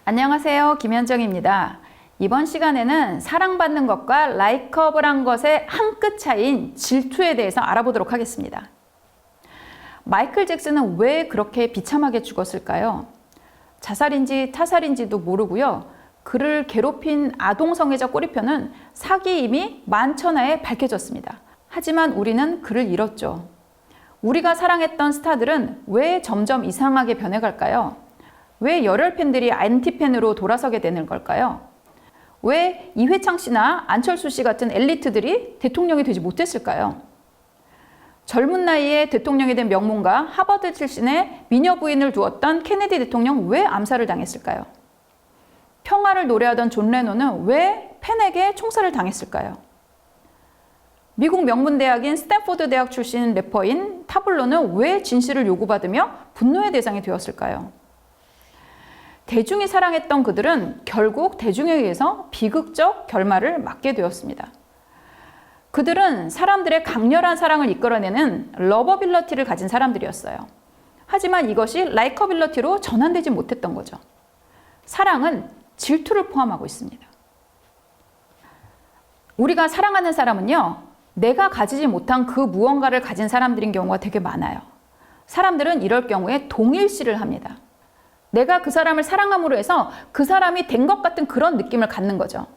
안녕하세요. 김현정입니다. 이번 시간에는 사랑받는 것과 라이커블한 것의 한 끗 차이인 질투에 대해서 알아보도록 하겠습니다. 마이클 잭슨은 왜 그렇게 비참하게 죽었을까요? 자살인지 타살인지도 모르고요. 그를 괴롭힌 아동성애자 꼬리표는 사기임이 만천하에 밝혀졌습니다. 하지만 우리는 그를 잃었죠. 우리가 사랑했던 스타들은 왜 점점 이상하게 변해갈까요? 왜 열혈 팬들이 안티팬으로 돌아서게 되는 걸까요? 왜 이회창 씨나 안철수 씨 같은 엘리트들이 대통령이 되지 못했을까요? 젊은 나이에 대통령이 된 명문가 하버드 출신의 미녀 부인을 두었던 케네디 대통령 왜 암살을 당했을까요? 평화를 노래하던 존 레논은 왜 팬에게 총살을 당했을까요? 미국 명문대학인 스탠포드 대학 출신 래퍼인 타블로는 왜 진실을 요구받으며 분노의 대상이 되었을까요? 대중이 사랑했던 그들은 결국 대중에 의해서 비극적 결말을 맞게 되었습니다. 그들은 사람들의 강렬한 사랑을 이끌어내는 러버빌러티를 가진 사람들이었어요. 하지만 이것이 라이커빌러티로 전환되지 못했던 거죠. 사랑은 질투를 포함하고 있습니다. 우리가 사랑하는 사람은요, 내가 가지지 못한 그 무언가를 가진 사람들인 경우가 되게 많아요. 사람들은 이럴 경우에 동일시를 합니다. 내가 그 사람을 사랑함으로 해서 그 사람이 된 것 같은 그런 느낌을 갖는 거죠.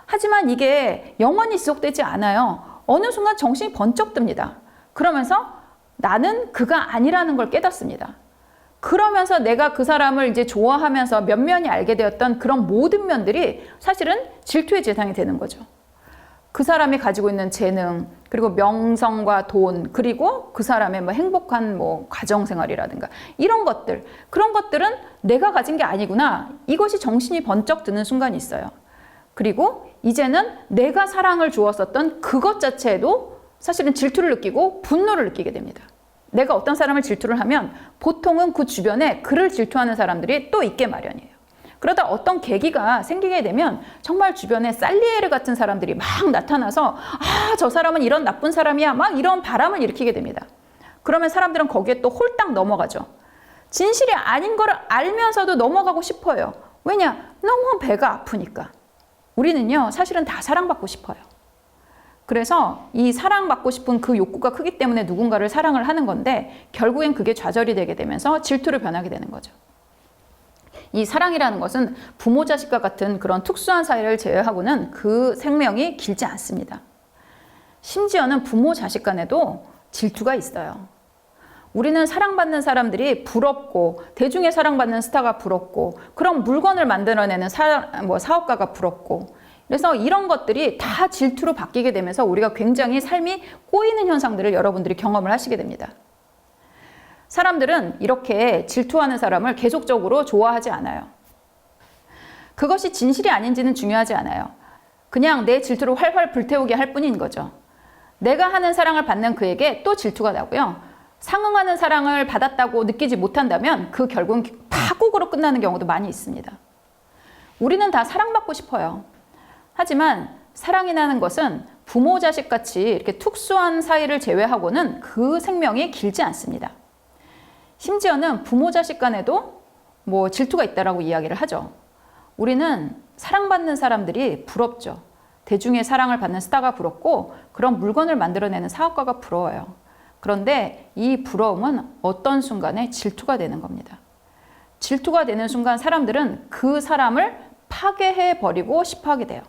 하지만 이게 영원히 지속되지 않아요. 어느 순간 정신이 번쩍 듭니다. 그러면서 나는 그가 아니라는 걸 깨닫습니다. 그러면서 내가 그 사람을 이제 좋아하면서 면면이 알게 되었던 그런 모든 면들이 사실은 질투의 대상이 되는 거죠. 그 사람이 가지고 있는 재능, 그리고 명성과 돈, 그리고 그 사람의 행복한 가정생활이라든가 이런 것들, 그런 것들은 내가 가진 게 아니구나. 이것이 정신이 번쩍 드는 순간이 있어요. 그리고 이제는 내가 사랑을 주었었던 그것 자체에도 사실은 질투를 느끼고 분노를 느끼게 됩니다. 내가 어떤 사람을 질투를 하면 보통은 그 주변에 그를 질투하는 사람들이 또 있게 마련이에요. 그러다 어떤 계기가 생기게 되면 정말 주변에 살리에르 같은 사람들이 막 나타나서 저 사람은 이런 나쁜 사람이야 막 이런 바람을 일으키게 됩니다. 그러면 사람들은 거기에 또 홀딱 넘어가죠. 진실이 아닌 걸 알면서도 넘어가고 싶어요. 왜냐? 너무 배가 아프니까. 우리는요, 사실은 다 사랑받고 싶어요. 그래서 이 사랑받고 싶은 그 욕구가 크기 때문에 누군가를 사랑을 하는 건데 결국엔 그게 좌절이 되게 되면서 질투로 변하게 되는 거죠. 이 사랑이라는 것은 부모 자식과 같은 그런 특수한 사이를 제외하고는 그 생명이 길지 않습니다. 심지어는 부모 자식 간에도 질투가 있어요. 우리는 사랑받는 사람들이 부럽고 대중의 사랑받는 스타가 부럽고 그런 물건을 만들어내는 사업가가 부럽고 그래서 이런 것들이 다 질투로 바뀌게 되면서 우리가 굉장히 삶이 꼬이는 현상들을 여러분들이 경험을 하시게 됩니다. 사람들은 이렇게 질투하는 사람을 계속적으로 좋아하지 않아요. 그것이 진실이 아닌지는 중요하지 않아요. 그냥 내 질투를 활활 불태우게 할 뿐인 거죠. 내가 하는 사랑을 받는 그에게 또 질투가 나고요. 상응하는 사랑을 받았다고 느끼지 못한다면 그 결국은 파국으로 끝나는 경우도 많이 있습니다. 우리는 다 사랑받고 싶어요. 하지만 사랑이라는 것은 부모 자식 같이 이렇게 특수한 사이를 제외하고는 그 생명이 길지 않습니다. 심지어는 부모 자식 간에도 질투가 있다라고 이야기를 하죠. 우리는 사랑받는 사람들이 부럽죠. 대중의 사랑을 받는 스타가 부럽고 그런 물건을 만들어내는 사업가가 부러워요. 그런데 이 부러움은 어떤 순간에 질투가 되는 겁니다. 질투가 되는 순간 사람들은 그 사람을 파괴해버리고 싶어 하게 돼요.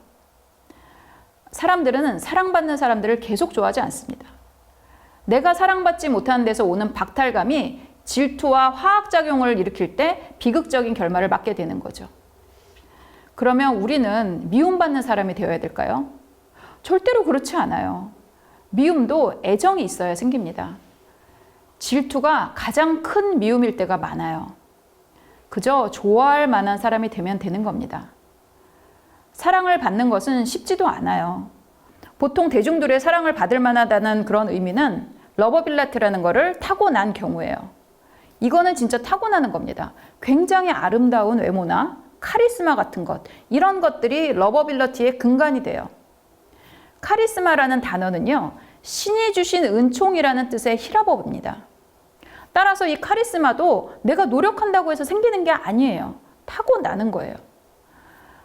사람들은 사랑받는 사람들을 계속 좋아하지 않습니다. 내가 사랑받지 못하는 데서 오는 박탈감이 질투와 화학작용을 일으킬 때 비극적인 결말을 맞게 되는 거죠. 그러면 우리는 미움받는 사람이 되어야 될까요? 절대로 그렇지 않아요. 미움도 애정이 있어야 생깁니다. 질투가 가장 큰 미움일 때가 많아요. 그저 좋아할 만한 사람이 되면 되는 겁니다. 사랑을 받는 것은 쉽지도 않아요. 보통 대중들의 사랑을 받을 만하다는 그런 의미는 러버빌러티라는 거를 타고난 경우예요. 이거는 진짜 타고나는 겁니다. 굉장히 아름다운 외모나 카리스마 같은 것, 이런 것들이 러버빌러티의 근간이 돼요. 카리스마라는 단어는요, 신이 주신 은총이라는 뜻의 히라버입니다. 따라서 이 카리스마도 내가 노력한다고 해서 생기는 게 아니에요. 타고나는 거예요.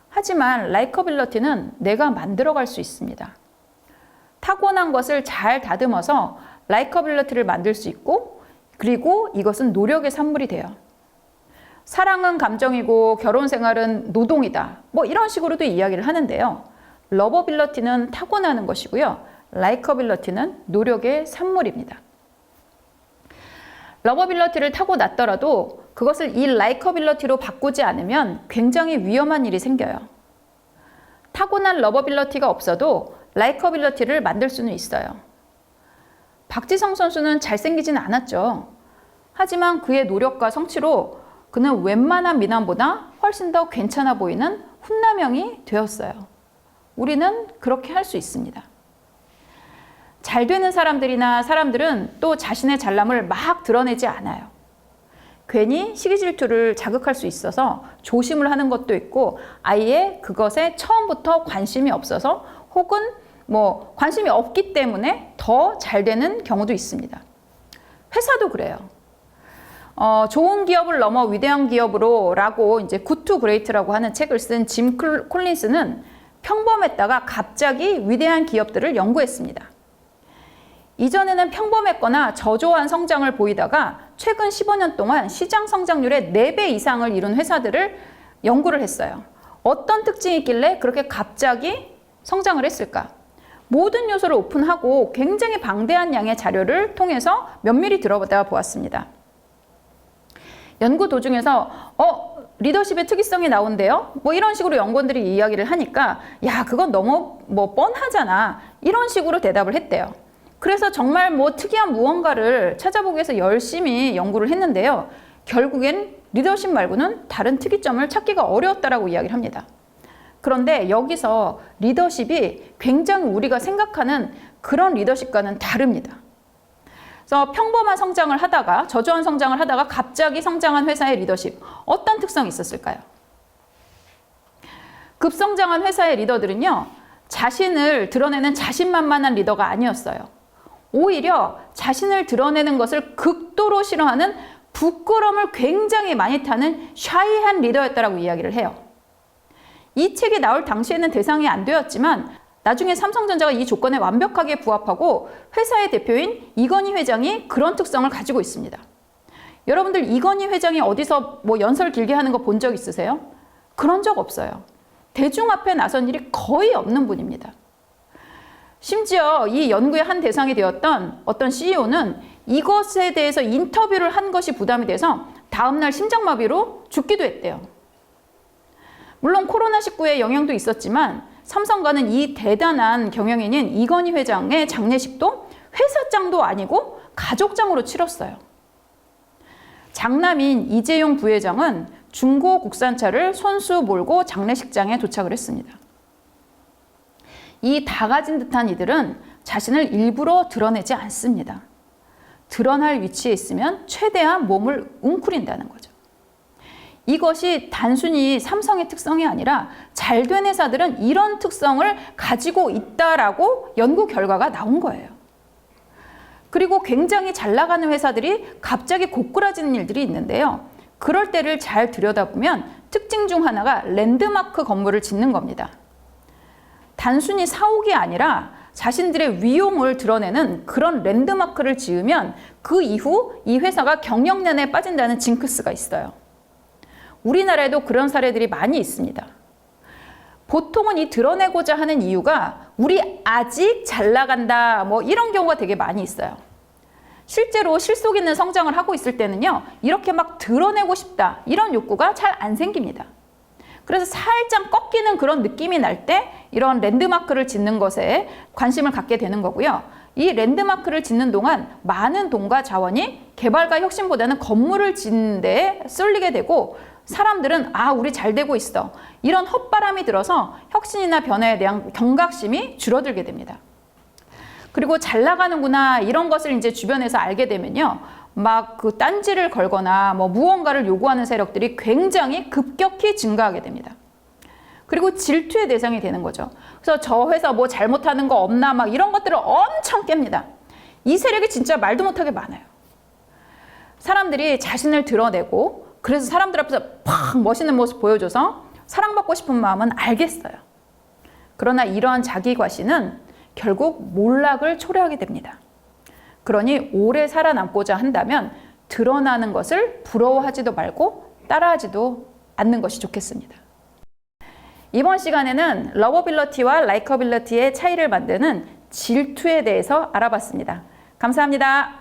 하지만 라이커빌러티는 내가 만들어갈 수 있습니다. 타고난 것을 잘 다듬어서 라이커빌러티를 만들 수 있고, 그리고 이것은 노력의 산물이 돼요. 사랑은 감정이고 결혼 생활은 노동이다. 뭐 이런 식으로도 이야기를 하는데요. 러버빌러티는 타고나는 것이고요. 라이커빌러티는 노력의 산물입니다. 러버빌러티를 타고났더라도 그것을 이 라이커빌러티로 바꾸지 않으면 굉장히 위험한 일이 생겨요. 타고난 러버빌러티가 없어도 라이커빌러티를 만들 수는 있어요. 박지성 선수는 잘생기진 않았죠. 하지만 그의 노력과 성취로 그는 웬만한 미남보다 훨씬 더 괜찮아 보이는 훈남형이 되었어요. 우리는 그렇게 할 수 있습니다. 잘 되는 사람들은 또 자신의 잘남을 막 드러내지 않아요. 괜히 시기 질투를 자극할 수 있어서 조심을 하는 것도 있고, 아예 그것에 처음부터 관심이 없어서 혹은 관심이 없기 때문에 더 잘 되는 경우도 있습니다. 회사도 그래요. 좋은 기업을 넘어 위대한 기업으로 라고 이제 굿 투 그레이트라고 하는 책을 쓴 짐 콜린스는 평범했다가 갑자기 위대한 기업들을 연구했습니다. 이전에는 평범했거나 저조한 성장을 보이다가 최근 15년 동안 시장 성장률의 4배 이상을 이룬 회사들을 연구를 했어요. 어떤 특징이 있길래 그렇게 갑자기 성장을 했을까? 모든 요소를 오픈하고 굉장히 방대한 양의 자료를 통해서 면밀히 들여다 보았습니다. 연구 도중에서 리더십의 특이성이 나온대요. 이런 식으로 연구원들이 이야기를 하니까 야, 그건 너무 뻔하잖아. 이런 식으로 대답을 했대요. 그래서 정말 특이한 무언가를 찾아보기 위해서 열심히 연구를 했는데요. 결국엔 리더십 말고는 다른 특이점을 찾기가 어려웠다라고 이야기를 합니다. 그런데 여기서 리더십이 굉장히 우리가 생각하는 그런 리더십과는 다릅니다. 그래서 평범한 성장을 하다가, 저조한 성장을 하다가 갑자기 성장한 회사의 리더십, 어떤 특성이 있었을까요? 급성장한 회사의 리더들은요, 자신을 드러내는 자신만만한 리더가 아니었어요. 오히려 자신을 드러내는 것을 극도로 싫어하는 부끄러움을 굉장히 많이 타는 샤이한 리더였다라고 이야기를 해요. 이 책이 나올 당시에는 대상이 안 되었지만 나중에 삼성전자가 이 조건에 완벽하게 부합하고 회사의 대표인 이건희 회장이 그런 특성을 가지고 있습니다. 여러분들 이건희 회장이 어디서 연설 길게 하는 거 본 적 있으세요? 그런 적 없어요. 대중 앞에 나선 일이 거의 없는 분입니다. 심지어 이 연구의 한 대상이 되었던 어떤 CEO는 이것에 대해서 인터뷰를 한 것이 부담이 돼서 다음날 심장마비로 죽기도 했대요. 물론 코로나19의 영향도 있었지만 삼성과는 이 대단한 경영인인 이건희 회장의 장례식도 회사장도 아니고 가족장으로 치렀어요. 장남인 이재용 부회장은 중고 국산차를 손수 몰고 장례식장에 도착을 했습니다. 이 다 가진 듯한 이들은 자신을 일부러 드러내지 않습니다. 드러날 위치에 있으면 최대한 몸을 웅크린다는 거죠. 이것이 단순히 삼성의 특성이 아니라 잘된 회사들은 이런 특성을 가지고 있다라고 연구 결과가 나온 거예요. 그리고 굉장히 잘 나가는 회사들이 갑자기 고꾸라지는 일들이 있는데요. 그럴 때를 잘 들여다보면 특징 중 하나가 랜드마크 건물을 짓는 겁니다. 단순히 사옥이 아니라 자신들의 위용을 드러내는 그런 랜드마크를 지으면 그 이후 이 회사가 경영난에 빠진다는 징크스가 있어요. 우리나라에도 그런 사례들이 많이 있습니다. 보통은 이 드러내고자 하는 이유가 우리 아직 잘 나간다 이런 경우가 되게 많이 있어요. 실제로 실속 있는 성장을 하고 있을 때는요, 이렇게 막 드러내고 싶다 이런 욕구가 잘 안 생깁니다. 그래서 살짝 꺾이는 그런 느낌이 날 때 이런 랜드마크를 짓는 것에 관심을 갖게 되는 거고요. 이 랜드마크를 짓는 동안 많은 돈과 자원이 개발과 혁신보다는 건물을 짓는 데에 쏠리게 되고, 사람들은 우리 잘 되고 있어 이런 헛바람이 들어서 혁신이나 변화에 대한 경각심이 줄어들게 됩니다. 그리고 잘 나가는구나 이런 것을 이제 주변에서 알게 되면요, 막 그 딴지를 걸거나 무언가를 요구하는 세력들이 굉장히 급격히 증가하게 됩니다. 그리고 질투의 대상이 되는 거죠. 그래서 저 회사 잘못하는 거 없나 이런 것들을 엄청 깹니다. 이 세력이 진짜 말도 못하게 많아요. 사람들이 자신을 드러내고 그래서 사람들 앞에서 팍 멋있는 모습 보여줘서 사랑받고 싶은 마음은 알겠어요. 그러나 이러한 자기 과신은 결국 몰락을 초래하게 됩니다. 그러니 오래 살아남고자 한다면 드러나는 것을 부러워하지도 말고 따라하지도 않는 것이 좋겠습니다. 이번 시간에는 러버빌러티와 라이커빌러티의 차이를 만드는 질투에 대해서 알아봤습니다. 감사합니다.